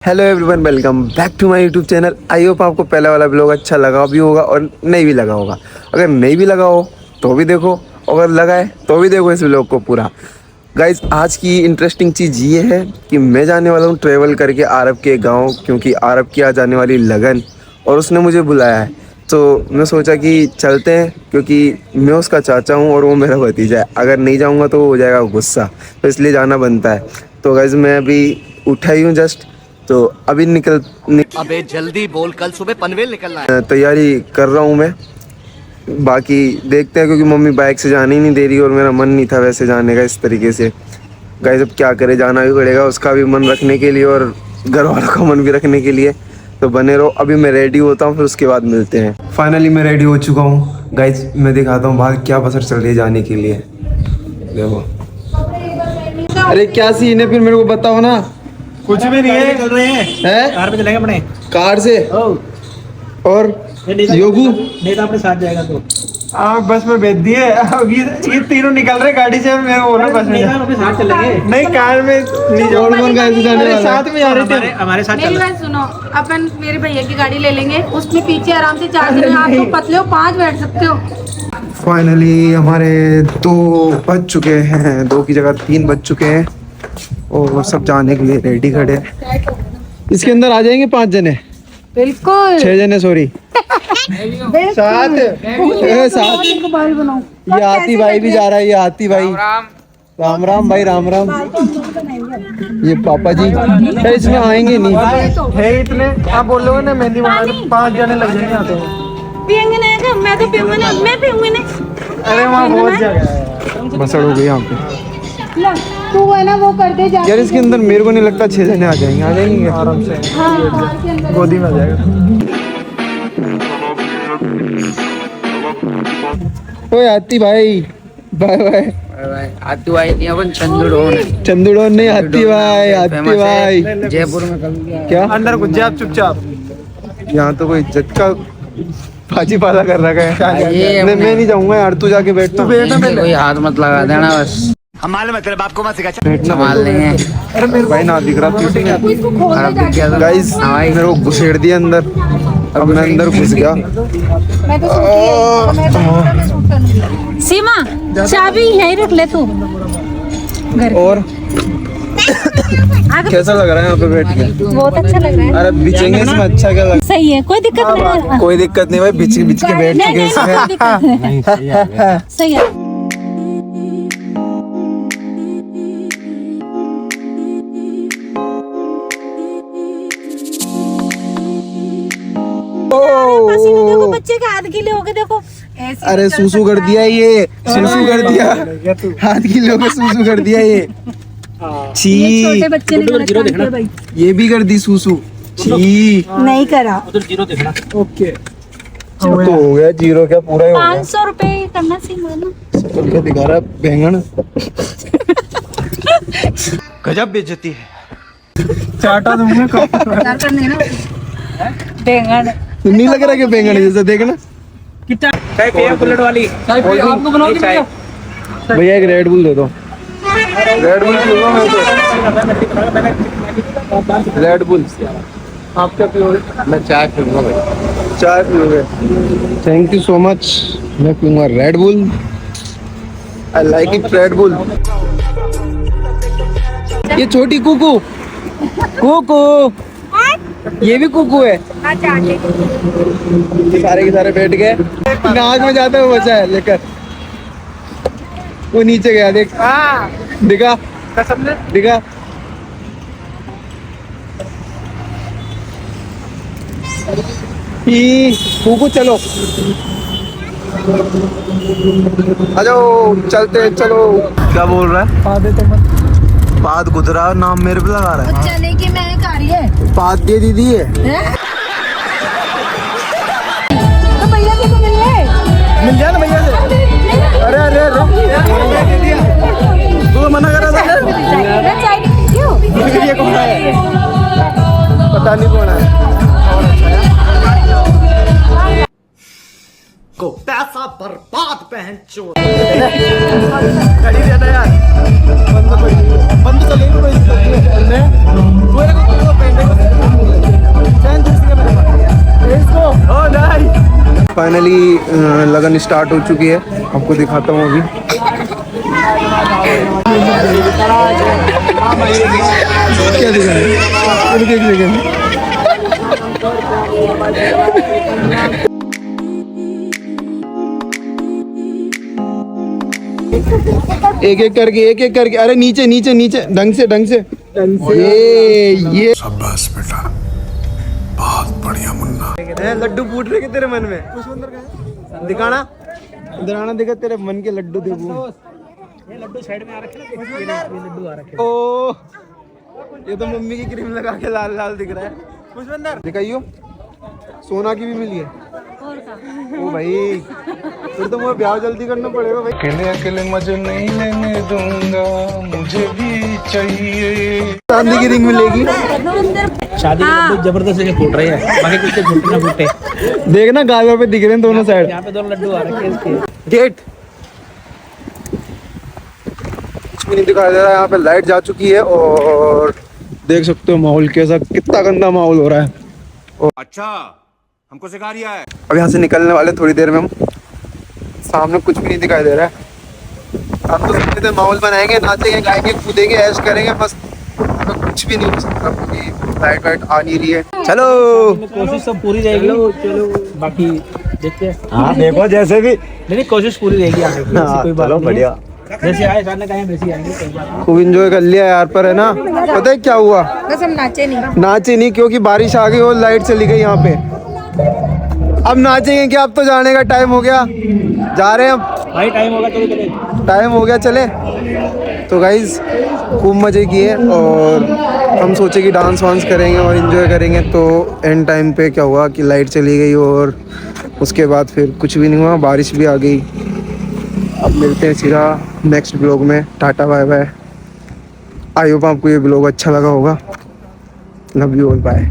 Hello everyone, welcome back to my YouTube channel. I hope आपको पहला वाला blog अच्छा लगा भी होगा और नहीं भी लगा होगा। अगर नहीं भी लगा हो तो भी देखो, अगर लगा है तो भी देखो इस ब्लॉग को पूरा। गाइज, आज की इंटरेस्टिंग चीज़ ये है कि मैं जाने वाला हूँ ट्रैवल करके आरब के गाँव, क्योंकि आरब की आ जाने वाली लगन और उसने मुझे बुलाया है। तो मैं सोचा कि चलते हैं, क्योंकि मैं उसका चाचा हूँ और वो मेरा भतीजा है। अगर नहीं जाऊँगा तो वो हो जाएगा गुस्सा, तो इसलिए जाना बनता है। तो गाइज, मैं अभी उठा ही हूँ जस्ट, तो अभी अबे जल्दी बोल, कल सुबह पनवेल निकलना है। तैयारी कर रहा हूँ मैं। बाकी देखते हैं, क्योंकि मम्मी बाइक से जाने ही नहीं दे रही और मेरा मन नहीं था वैसे जाने का इस तरीके से। गाइस, अब क्या करे, जाना भी पड़ेगा, उसका भी मन रखने के लिए और घर वालों का मन भी रखने के लिए। तो बने रहो, अभी मैं रेडी होता हूँ, फिर उसके बाद मिलते हैं। फाइनली मैं रेडी हो चुका हूँ। गाइस, मैं दिखाता हूँ बाहर क्या बसर चल रही है जाने के लिए। देखो, अरे क्या सीन है, फिर मेरे को बताओ ना। कुछ भी नहीं है, चल रहे हैं कार पे चलेंगे अपने। कार से और योगू नहीं तो अपने साथ जाएगा तो बस में भेज दिए। अब ये तीनों निकल रहे गाड़ी से, मैं बोला बस में अपने साथ चलेंगे। नहीं, कार में और कौन कैसे जाने वाला है? साथ में जा रहे थे, हमारे साथ मेरी बात सुनो, अपन मेरे भैया की गाड़ी ले लेंगे, उसमें पीछे आराम से 4 जने, आप लोग पतले हो 5 बैठ सकते हो। फाइनली हमारे 2 बज चुके हैं, 2 की जगह 3 बज चुके हैं और वो सब जाने के लिए रेडी खड़े हैं। इसके अंदर आ जाएंगे 5 जने, बिल्कुल 6 जने, सॉरी 7 ये आती भाई भी जा रहा है, ये आती भाई। राम राम भाई, राम राम। ये पापा जी है, इसमें आएंगे नहीं है इतने। आप बोल रहे हो ना मेहंदी बनाने 5 जने लग जाएंगे आते हैं। पियेंगे नहीं, मैं तो पीऊंगी नहीं, मैं पीऊंगी नहीं। अरे वहाँ बहुत जगह है, बसड़ हो गई यहाँ पे। तू है ना वो कर दे जा। यार, इसके अंदर मेरे को नहीं लगता 6 जने आ जाएंगे। आ जाएंगे आराम से, हाँ, गोदी में आ जाएगा। ओए आती भाई, बाय बाय। आती भाई नहीं, अपन चंदूडोन चंदूडोन नहीं, आती भाई, आती भाई। जयपुर में कल क्या अंदर कुछ जा, चुपचाप। यहाँ तो कोई इज्जत का भाजी पाला कर रखा है। मैं नहीं जाऊंगा यार, तू जाके बैठना। कोई हाथ मत लगा देना, बस हम मालूम है तेरे बाप को मत सिखा। संभाल लेंगे। अरे मेरे भाई ना दिख रहा था। गाइस, मेरे को घुसेड़ दिया अंदर, अब मैं अंदर घुस गया। सीमा, चाबी यहीं रख ले तू। और कैसा लग रहा है यहाँ पे बैठ के? बहुत अच्छा लग रहा है। अरे बिचेंगे इसमें, अच्छा क्या लग? सही है, कोई दिक्कत नहीं है। कोई दिक्कत नहीं भाई, बिच के बैठ नहीं, के कोई दिक्कत नहीं। सही है। देखो, बच्चे के हाथ गीले हो गए, देखो। अरे सूसू कर दिया ये, सूसू कर दिया, हाथ गीले हो गए, सूसू कर दिया ये। छी, छोटे बच्चे ने गलत काम किया भाई। ये भी कर दी सूसू। छी, नहीं करा। ओके, तो हो गया जीरो, क्या पूरा ही हो गया। 500 रुपए करना सीमा ना। क्या दिखा रहा है बैंगन? गजब बेइज्जती है। चाटा दूंगा। करने ना बैंगन। नहीं लग रहा कि बैंगन है जैसा, देखना। कितना चाय पिया? बुलेट वाली चाय पिया आपको बनाओ कि भैया? भैया एक रेड बुल दे दो। रेड बुल पीऊंगा मैं तो। Red Bull. आप क्या पियोगे? मैं चाय पीऊंगा भाई। चाय पियोगे? Thank you so much. मैं पीऊंगा Red Bull. I like it, Red Bull. ये छोटी कुकू, कुकू, ये भी कुकू है। ये सारे के सारे बैठ गए, नाक में जाता हुआ बचा है लेकर। वो नीचे गया, देख दिखा, दिखा। कुकू चलो, आ जाओ, चलते चलो। क्या बोल रहा है? पाद गुजरा नाम मेरे पे लगा रहा है। चने की मैं कारी है। पाद दे दीदी है। तो भैया से तो मिल ले। मिल जाए ना भैया से। अरे अरे तू मना कर रहा था। क्यों? ये कौन है? पता नहीं कौन है। को पैसा बर्बाद पहन चोर गाड़ी देना यार बंद तो ले लो कोई दिक्कत नहीं है मेरे को कोई पहनने को चैन दूसरी है मेरे पास इसको ओ नहीं फाइनली लगन स्टार्ट हो चुकी है आपको दिखाता हूँ अभी क्या दिखा रहा है एक सेकंड एक एक करके अरे नीचे नीचे नीचे ढंग से ये शाबाश बेटा बहुत बढ़िया मुन्ना लड्डू फूट रहे तेरे मन में दिखाना इधर आना दिखा तेरे मन के लड्डू देखो ये लड्डू साइड में आ रखे ना ये लड्डू आ रखे ओ ये तो मम्मी की क्रीम लगा के लाल लाल दिख रहा है पुष्पेंद्र दिखाइयो सोना की भी मिली है ओ भाई फिर तो मुझे ब्याह जल्दी करना पड़ेगा भाई अकेले अकेले मजे नहीं लेने दूंगा मुझे भी चाहिए चांदी की रिंग मिलेगी शादी के लड्डू जबरदस्त से फूट रहे हैं बाकी कुछ फूटे ना फूटे देखना गाजर पे दिख रहे हैं दोनों साइड यहाँ पे दोनों लड्डू आ रखे हैं इसके गेट कुछ भी नहीं दिखाई दे रहा है यहाँ पे लाइट जा चुकी है और देख सकते हो माहौल कैसा कितना गंदा माहौल हो रहा है अच्छा हमको सिखा रिया है अब यहाँ से निकलने वाले थोड़ी देर में हम सामने कुछ भी नहीं दिखाई दे रहा है हम तो सोचते थे माहौल बनाएंगे नाचेंगे गाएंगे कूदेंगे ऐश करेंगे बस तो कुछ भी नहीं हो सकता क्योंकि लाइट वाइट आ नहीं रही है चलो कोशिश सब पूरी रहेगी चलो बाकी देखते हैं हाँ देखो जैसे भी नहीं कोशिश पूरी रहेगी आगे की, ऐसी कोई बात चलो नहीं है। बढ़िया जैसे आए सामने कहें वैसे आएंगे कोई बात नहीं। खूब इंजॉय कर लिया यार पर है ना पता है क्या हुआ बस हम नाचे नहीं नाचे नहीं क्योंकि बारिश आ गई और लाइट चली गई यहाँ पे अब नाचेंगे क्या अब तो जाने का टाइम हो गया जा रहे हैं अब भाई टाइम होगा चलो चले टाइम हो गया चले तो गाइज खूब मज़े किए और हम सोचे कि डांस वांस करेंगे और इन्जॉय करेंगे तो एंड टाइम पे क्या हुआ कि लाइट चली गई और उसके बाद फिर कुछ भी नहीं हुआ बारिश भी आ गई अब मिलते हैं सीधा नेक्स्ट ब्लॉग में tata bye bye I hope आपको ये ब्लॉग अच्छा लगा होगा लव यू ऑल बाय